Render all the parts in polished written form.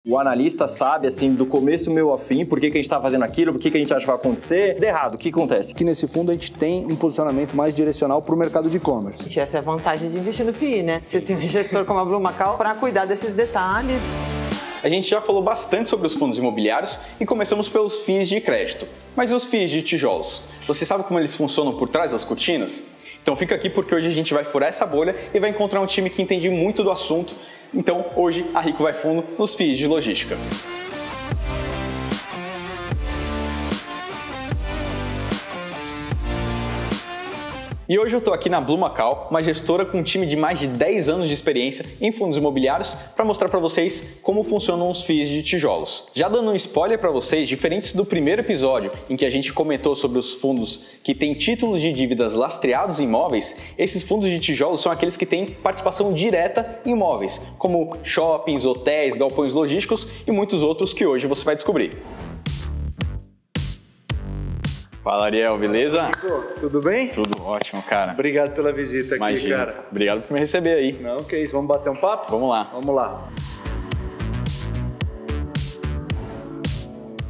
O analista sabe, assim, do começo meio ao fim, por que a gente está fazendo aquilo, por que a gente acha que vai acontecer. De errado, o que acontece? Aqui nesse fundo a gente tem um posicionamento mais direcional para o mercado de e-commerce. Essa é a vantagem de investir no FII, né? Você tem um gestor como a Blue Macau para cuidar desses detalhes. A gente já falou bastante sobre os fundos imobiliários e começamos pelos FIIs de crédito. Mas e os FIIs de tijolos? Você sabe como eles funcionam por trás das cortinas? Então fica aqui porque hoje a gente vai furar essa bolha e vai encontrar um time que entende muito do assunto. Então hoje a Rico vai fundo nos FIIs de logística. E hoje eu estou aqui na Blue Macau, uma gestora com um time de mais de 10 anos de experiência em fundos imobiliários, para mostrar para vocês como funcionam os FIIs de tijolos. Já dando um spoiler para vocês, diferentes do primeiro episódio, em que a gente comentou sobre os fundos que têm títulos de dívidas lastreados em imóveis, esses fundos de tijolos são aqueles que têm participação direta em imóveis, como shoppings, hotéis, galpões logísticos e muitos outros que hoje você vai descobrir. Fala, Ariel, beleza? Rico, tudo bem? Tudo ótimo, cara. Obrigado pela visita aqui, Imagina. cara. Obrigado por me receber aí. Não, que isso, vamos bater um papo? Vamos lá. Vamos lá.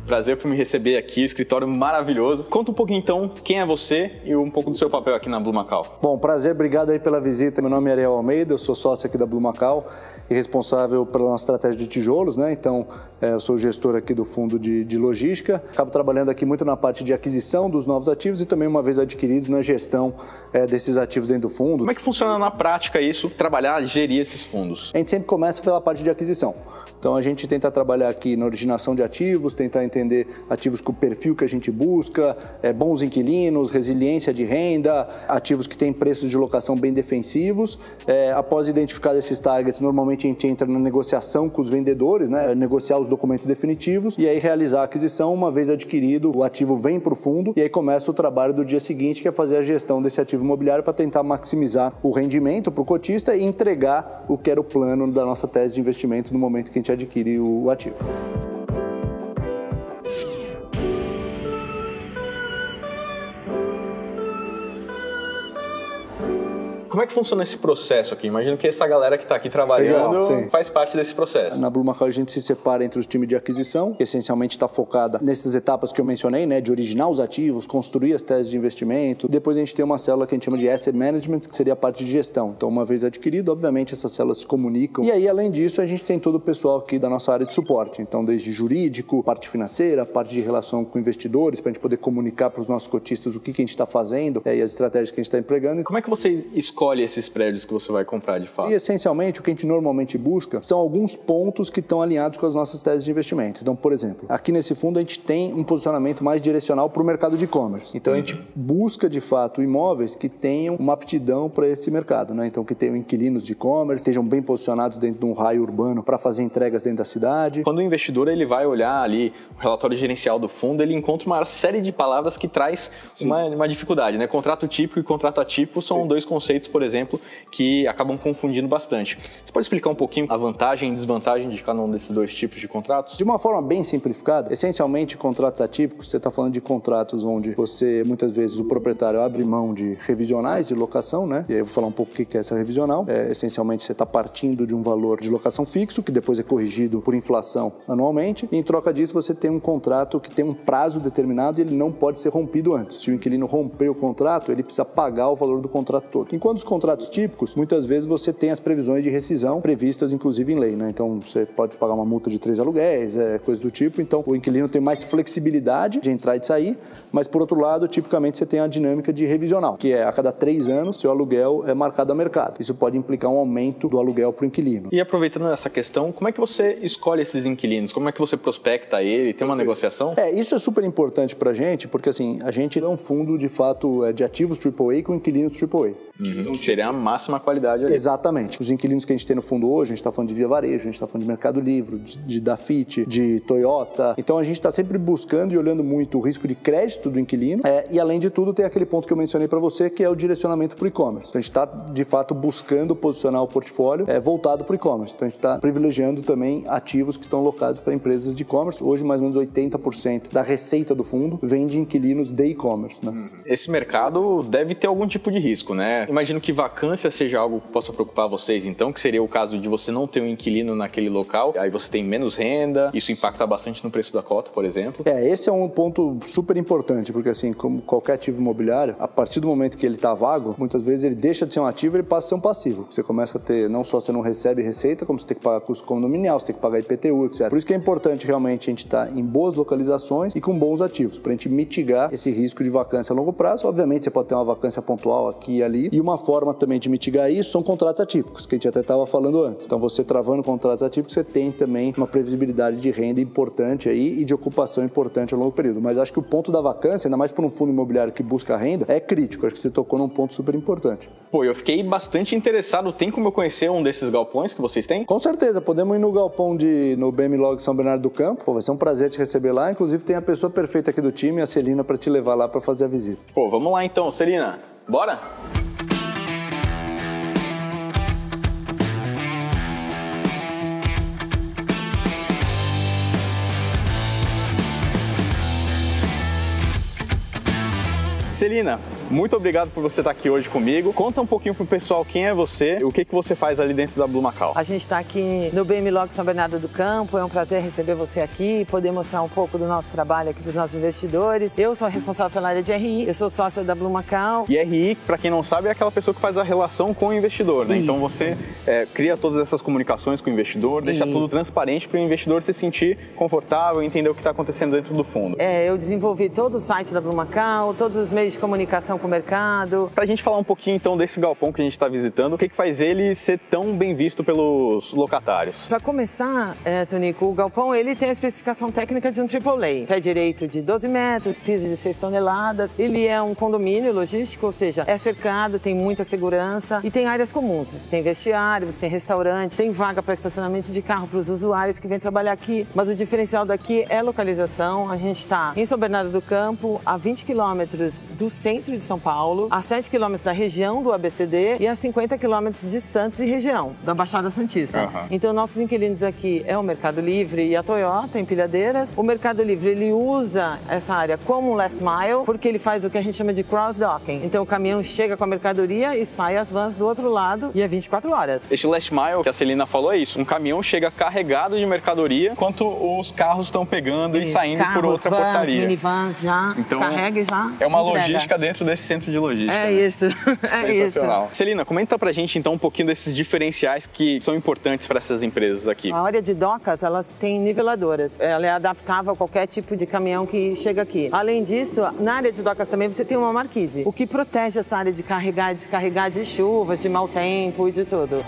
Prazer por me receber aqui, escritório maravilhoso. Conta um pouquinho então quem é você e um pouco do seu papel aqui na Blue Macau. Bom, prazer, obrigado aí pela visita. Meu nome é Ariel Almeida, eu sou sócio aqui da Blue Macau e responsável pela nossa estratégia de tijolos, né? Então, eu sou gestor aqui do fundo de logística. Acabo trabalhando aqui muito na parte de aquisição dos novos ativos e também, uma vez adquiridos, na gestão desses ativos dentro do fundo. Como é que funciona na prática isso, trabalhar, gerir esses fundos? A gente sempre começa pela parte de aquisição. Então, a gente tenta trabalhar aqui na originação de ativos, tentar entender ativos com o perfil que a gente busca, bons inquilinos, resiliência de renda, ativos que têm preços de locação bem defensivos. Após identificar esses targets, normalmente a gente entra na negociação com os vendedores, né? Negociar os documentos definitivos e aí realizar a aquisição. Uma vez adquirido, o ativo vem para o fundo e aí começa o trabalho do dia seguinte, que é fazer a gestão desse ativo imobiliário para tentar maximizar o rendimento para o cotista e entregar o que era o plano da nossa tese de investimento no momento que a gente adquire o ativo. Como é que funciona esse processo aqui? Imagino que essa galera que está aqui trabalhando faz parte desse processo. Na Blue Macau a gente se separa entre os times de aquisição, que essencialmente está focada nessas etapas que eu mencionei, né, de originar os ativos, construir as teses de investimento. Depois a gente tem uma célula que a gente chama de Asset Management, que seria a parte de gestão. Então, uma vez adquirido, obviamente essas células se comunicam. E aí, além disso, a gente tem todo o pessoal aqui da nossa área de suporte. Então, desde jurídico, parte financeira, parte de relação com investidores, para a gente poder comunicar para os nossos cotistas o que a gente está fazendo e as estratégias que a gente está empregando. Como é que você escolhe esses prédios que você vai comprar de fato? E essencialmente o que a gente normalmente busca são alguns pontos que estão alinhados com as nossas teses de investimento. Então, por exemplo, aqui nesse fundo a gente tem um posicionamento mais direcional para o mercado de e-commerce. Então, a gente busca de fato imóveis que tenham uma aptidão para esse mercado, né? Então, que tenham inquilinos de e-commerce, estejam bem posicionados dentro de um raio urbano para fazer entregas dentro da cidade. Quando o investidor ele vai olhar ali o relatório gerencial do fundo, ele encontra uma série de palavras que traz uma dificuldade, né? Contrato típico e contrato atípico são dois conceitos, por exemplo, que acabam confundindo bastante. Você pode explicar um pouquinho a vantagem e desvantagem de cada um desses dois tipos de contratos? De uma forma bem simplificada, essencialmente contratos atípicos, você está falando de contratos onde você, muitas vezes, o proprietário abre mão de revisionais de locação, né? E aí eu vou falar um pouco o que é essa revisional. Essencialmente, você está partindo de um valor de locação fixo, que depois é corrigido por inflação anualmente, e em troca disso você tem um contrato que tem um prazo determinado e ele não pode ser rompido antes. Se o inquilino romper o contrato, ele precisa pagar o valor do contrato todo. Enquanto os contratos típicos, muitas vezes você tem as previsões de rescisão previstas, inclusive, em lei, né? Então, você pode pagar uma multa de 3 aluguéis, coisa do tipo. Então, o inquilino tem mais flexibilidade de entrar e de sair, mas, por outro lado, tipicamente, você tem a dinâmica de revisional, que é a cada 3 anos, seu aluguel é marcado a mercado. Isso pode implicar um aumento do aluguel para o inquilino. E aproveitando essa questão, como é que você escolhe esses inquilinos? Como é que você prospecta ele? Tem uma negociação? Isso é super importante para a gente, porque, assim, a gente é um fundo, de fato, de ativos AAA com inquilinos AAA. Então, seria a máxima qualidade ali. Exatamente. Os inquilinos que a gente tem no fundo hoje, a gente está falando de Via Varejo, a gente está falando de Mercado Livre, de Dafit, de Toyota. Então, a gente está sempre buscando e olhando muito o risco de crédito do inquilino. E, além de tudo, tem aquele ponto que eu mencionei para você, que é o direcionamento para o e-commerce. Então, a gente está, de fato, buscando posicionar o portfólio voltado para o e-commerce. Então, a gente está privilegiando também ativos que estão alocados para empresas de e-commerce. Hoje, mais ou menos 80% da receita do fundo vem de inquilinos de e-commerce, né? Esse mercado deve ter algum tipo de risco, né? Imagino imagino que vacância seja algo que possa preocupar vocês, então, que seria o caso de você não ter um inquilino naquele local, aí você tem menos renda, isso impacta bastante no preço da cota, por exemplo. Esse é um ponto super importante, porque assim, como qualquer ativo imobiliário, a partir do momento que ele está vago, muitas vezes ele deixa de ser um ativo e ele passa a ser um passivo. Você começa a ter, não só você não recebe receita, como você tem que pagar custo condominial, você tem que pagar IPTU, etc. Por isso que é importante realmente a gente estar em boas localizações e com bons ativos, para a gente mitigar esse risco de vacância a longo prazo. Obviamente você pode ter uma vacância pontual aqui e ali, e uma forma também de mitigar isso são contratos atípicos, que a gente até estava falando antes. Então você travando contratos atípicos, você tem também uma previsibilidade de renda importante aí e de ocupação importante ao longo período. Mas acho que o ponto da vacância, ainda mais para um fundo imobiliário que busca renda, é crítico. Acho que você tocou num ponto super importante. Pô, eu fiquei bastante interessado. Tem como eu conhecer um desses galpões que vocês têm? Com certeza, podemos ir no galpão no BMLog São Bernardo do Campo. Pô, vai ser um prazer te receber lá. Inclusive tem a pessoa perfeita aqui do time, a Celina, para te levar lá para fazer a visita. Pô, vamos lá então, Celina. Bora? Celina, muito obrigado por você estar aqui hoje comigo. Conta um pouquinho pro pessoal quem é você e o que você faz ali dentro da Blue Macau. A gente está aqui no BMLog São Bernardo do Campo, é um prazer receber você aqui e poder mostrar um pouco do nosso trabalho aqui para os nossos investidores. Eu sou responsável pela área de RI, eu sou sócia da Blue Macau. E RI, para quem não sabe, é aquela pessoa que faz a relação com o investidor, né? Isso. Então você cria todas essas comunicações com o investidor, deixa tudo transparente para o investidor se sentir confortável e entender o que está acontecendo dentro do fundo. Eu desenvolvi todo o site da Blue Macau, todos os meios de comunicação com o mercado. Pra gente falar um pouquinho então desse galpão que a gente está visitando, o que faz ele ser tão bem visto pelos locatários? Para começar, Tonico, o galpão ele tem a especificação técnica de um AAA. Pé direito de 12 metros, piso de 6 toneladas. Ele é um condomínio logístico, ou seja, é cercado, tem muita segurança e tem áreas comuns. Você tem vestiário, você tem restaurante, tem vaga para estacionamento de carro para os usuários que vêm trabalhar aqui. Mas o diferencial daqui é a localização. A gente está em São Bernardo do Campo, a 20 quilômetros do centro de São Paulo, a 7 quilômetros da região do ABCD e a 50 quilômetros de Santos e região, da Baixada Santista. Então, nossos inquilinos aqui é o Mercado Livre e a Toyota, Empilhadeiras. O Mercado Livre, ele usa essa área como um last mile, porque ele faz o que a gente chama de cross-docking. Então, o caminhão chega com a mercadoria e sai as vans do outro lado e é 24 horas. Este last mile que a Celina falou é isso, um caminhão chega carregado de mercadoria, enquanto os carros estão pegando e saindo por outra vans, portaria. Minivans, já então, carrega e já é uma entrega. Logística dentro desse centro de logística. É né? isso, é Sensacional. isso. Celina, comenta pra gente então um pouquinho desses diferenciais que são importantes para essas empresas aqui. A área de docas, elas têm niveladoras. Ela é adaptável a qualquer tipo de caminhão que chega aqui. Além disso, na área de docas também você tem uma marquise, o que protege essa área de carregar e descarregar de chuvas, de mau tempo e de tudo.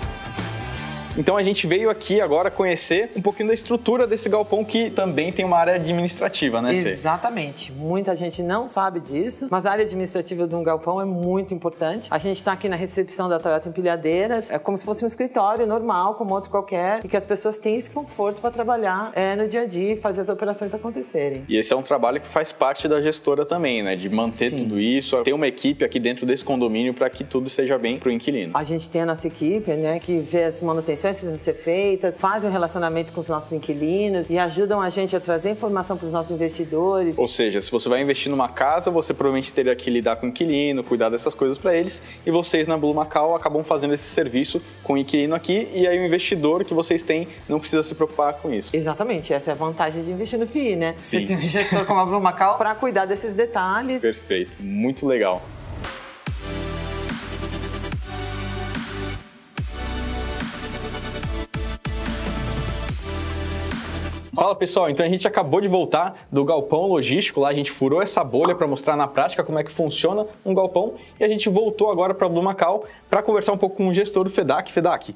Então a gente veio aqui agora conhecer um pouquinho da estrutura desse galpão que também tem uma área administrativa, né, Cê? Exatamente. Muita gente não sabe disso, mas a área administrativa de um galpão é muito importante. A gente está aqui na recepção da Toyota Empilhadeiras, é como se fosse um escritório normal, como outro qualquer, e que as pessoas têm esse conforto para trabalhar no dia a dia e fazer as operações acontecerem. E esse é um trabalho que faz parte da gestora também, né? De manter tudo isso, ter uma equipe aqui dentro desse condomínio para que tudo seja bem para o inquilino. A gente tem a nossa equipe, né, que vê as manutenções que precisam ser feitas, fazem um relacionamento com os nossos inquilinos e ajudam a gente a trazer informação para os nossos investidores. Ou seja, se você vai investir numa casa, você provavelmente teria que lidar com o inquilino, cuidar dessas coisas para eles, e vocês na Blue Macau acabam fazendo esse serviço com o inquilino aqui, e aí o investidor que vocês têm não precisa se preocupar com isso. Exatamente, essa é a vantagem de investir no FII, né? Sim. Você tem um gestor como a Blue Macau para cuidar desses detalhes. Perfeito, muito legal. Fala pessoal, então a gente acabou de voltar do galpão logístico, lá a gente furou essa bolha para mostrar na prática como é que funciona um galpão e a gente voltou agora para a Blue Macau para conversar um pouco com o gestor do FEDAC. FEDAC,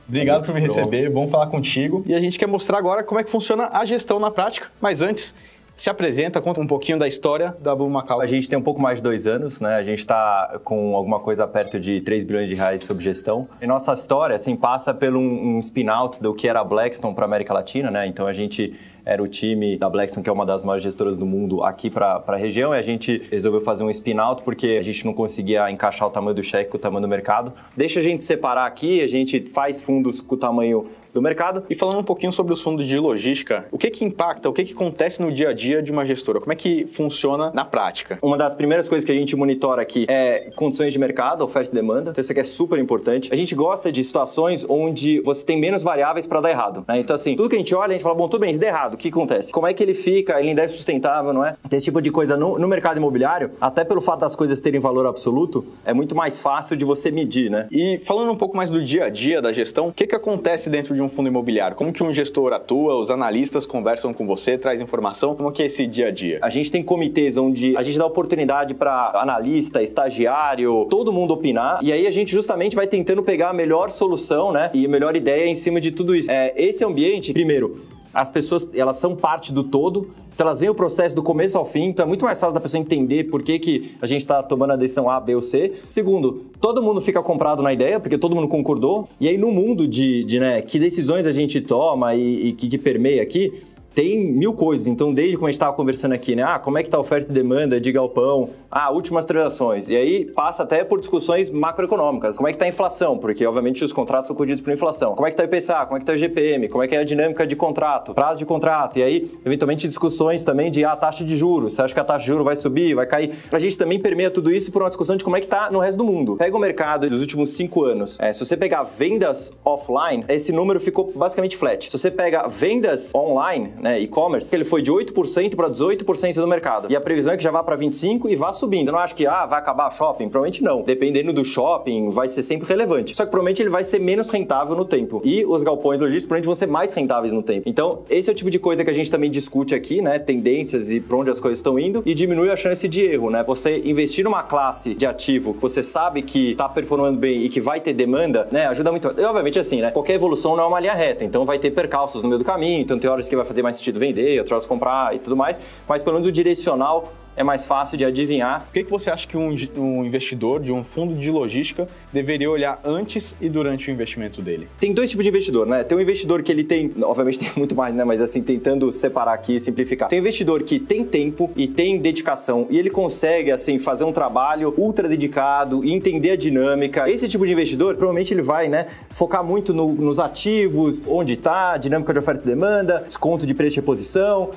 obrigado por me receber, bom falar contigo. E a gente quer mostrar agora como é que funciona a gestão na prática, mas antes, se apresenta, conta um pouquinho da história da Blue Macau. A gente tem um pouco mais de 2 anos, né? A gente está com alguma coisa perto de 3 bilhões de reais sob gestão. E nossa história, assim, passa por um spin-out do que era a Blackstone para a América Latina, né? Então a gente era o time da Blackstone, que é uma das maiores gestoras do mundo, aqui para a região, e a gente resolveu fazer um spin-out porque a gente não conseguia encaixar o tamanho do cheque com o tamanho do mercado. Deixa a gente separar aqui, a gente faz fundos com o tamanho do mercado. E falando um pouquinho sobre os fundos de logística, o que impacta, o que acontece no dia a dia dia de uma gestora? Como é que funciona na prática? Uma das primeiras coisas que a gente monitora aqui é condições de mercado, oferta e demanda. Então, isso aqui é super importante. A gente gosta de situações onde você tem menos variáveis para dar errado, né? Então, assim, tudo que a gente olha, a gente fala, bom, tudo bem, se der errado, o que acontece? Como é que ele fica? Ele ainda é sustentável, não é? Esse tipo de coisa no mercado imobiliário, até pelo fato das coisas terem valor absoluto, é muito mais fácil de você medir, né? E falando um pouco mais do dia a dia da gestão, o que acontece dentro de um fundo imobiliário? Como que um gestor atua? Os analistas conversam com você, traz informação? Como que é esse dia a dia? A gente tem comitês onde a gente dá oportunidade para analista, estagiário, todo mundo opinar, e aí a gente justamente vai tentando pegar a melhor solução, né? E a melhor ideia em cima de tudo isso. Esse ambiente, primeiro, as pessoas, elas são parte do todo, então elas veem o processo do começo ao fim, então é muito mais fácil da pessoa entender por que a gente está tomando a decisão A, B ou C. Segundo, todo mundo fica comprado na ideia, porque todo mundo concordou, e aí no mundo de que decisões a gente toma e que permeia aqui, tem mil coisas, então desde como a gente estava conversando aqui, né? Como é que está a oferta e demanda de galpão? Últimas transações. E aí passa até por discussões macroeconômicas. Como é que está a inflação? Porque, obviamente, os contratos são corrigidos por inflação. Como é que está o IPCA? Como é que está o IGPM? Como é que é a dinâmica de contrato? Prazo de contrato. E aí, eventualmente, discussões também de taxa de juros. Você acha que a taxa de juros vai subir, vai cair? A gente também permeia tudo isso por uma discussão de como é que está no resto do mundo. Pega o mercado dos últimos 5 anos. Se você pegar vendas offline, esse número ficou basicamente flat. Se você pega vendas online, né, e-commerce, ele foi de 8% para 18% do mercado. E a previsão é que já vá para 25% e vá subindo. Eu não acho que vai acabar o shopping. Provavelmente não. Dependendo do shopping, vai ser sempre relevante. Só que provavelmente ele vai ser menos rentável no tempo. E os galpões logísticos provavelmente vão ser mais rentáveis no tempo. Então, esse é o tipo de coisa que a gente também discute aqui, né? Tendências e para onde as coisas estão indo, e diminui a chance de erro, né? Você investir numa classe de ativo que você sabe que está performando bem e que vai ter demanda, né? Ajuda muito. E, obviamente, assim, né? Qualquer evolução não é uma linha reta. Então, vai ter percalços no meio do caminho. Então, tem horas que vai fazer mais sentido vender, outras horas comprar e tudo mais. Mas, pelo menos, o direcional é mais fácil de adivinhar. O que você acha que um investidor de um fundo de logística deveria olhar antes e durante o investimento dele? Tem dois tipos de investidor, né? Tem um investidor que ele tem, obviamente tem muito mais, né? Mas assim, tentando separar aqui e simplificar. Tem um investidor que tem tempo e tem dedicação e ele consegue, assim, fazer um trabalho ultra dedicado e entender a dinâmica. Esse tipo de investidor, provavelmente ele vai, né, focar muito nos ativos, onde está, dinâmica de oferta e demanda, desconto de preço de reposição,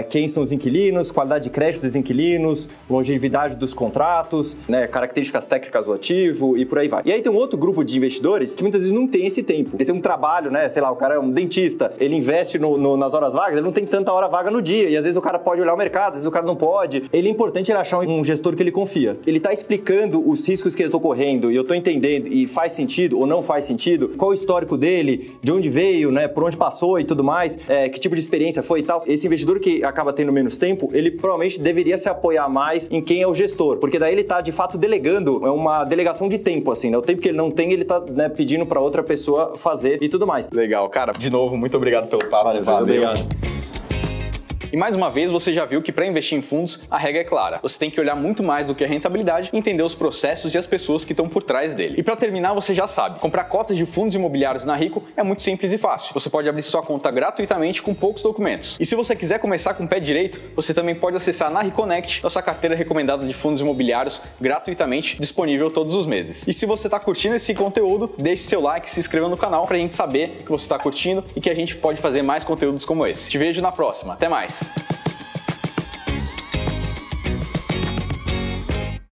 quem são os inquilinos, qualidade de crédito dos inquilinos, longevidade dos contratos, né, características técnicas do ativo e por aí vai. E aí tem um outro grupo de investidores que muitas vezes não tem esse tempo. Ele tem um trabalho, né, sei lá, o cara é um dentista, ele investe nas horas vagas, ele não tem tanta hora vaga no dia, e às vezes o cara pode olhar o mercado, às vezes o cara não pode. Ele é importante ele achar um gestor que ele confia. Ele tá explicando os riscos que eu tô correndo e eu tô entendendo e faz sentido ou não faz sentido, qual o histórico dele, de onde veio, né, por onde passou e tudo mais, que tipo de experiência foi e tal. Esse investidor que acaba tendo menos tempo, ele provavelmente deveria se apoiar mais em quem é o gestor, porque daí ele tá de fato delegando, é uma delegação de tempo, assim, né? O tempo que ele não tem, ele tá, né, pedindo para outra pessoa fazer e tudo mais. Legal, cara. De novo, muito obrigado pelo papo. Valeu. Obrigado. E mais uma vez, você já viu que para investir em fundos, a regra é clara. Você tem que olhar muito mais do que a rentabilidade e entender os processos e as pessoas que estão por trás dele. E para terminar, você já sabe, comprar cotas de fundos imobiliários na Rico é muito simples e fácil. Você pode abrir sua conta gratuitamente com poucos documentos. E se você quiser começar com o pé direito, você também pode acessar na Reconnect nossa carteira recomendada de fundos imobiliários gratuitamente, disponível todos os meses. E se você está curtindo esse conteúdo, deixe seu like, se inscreva no canal para a gente saber que você está curtindo e que a gente pode fazer mais conteúdos como esse. Te vejo na próxima. Até mais!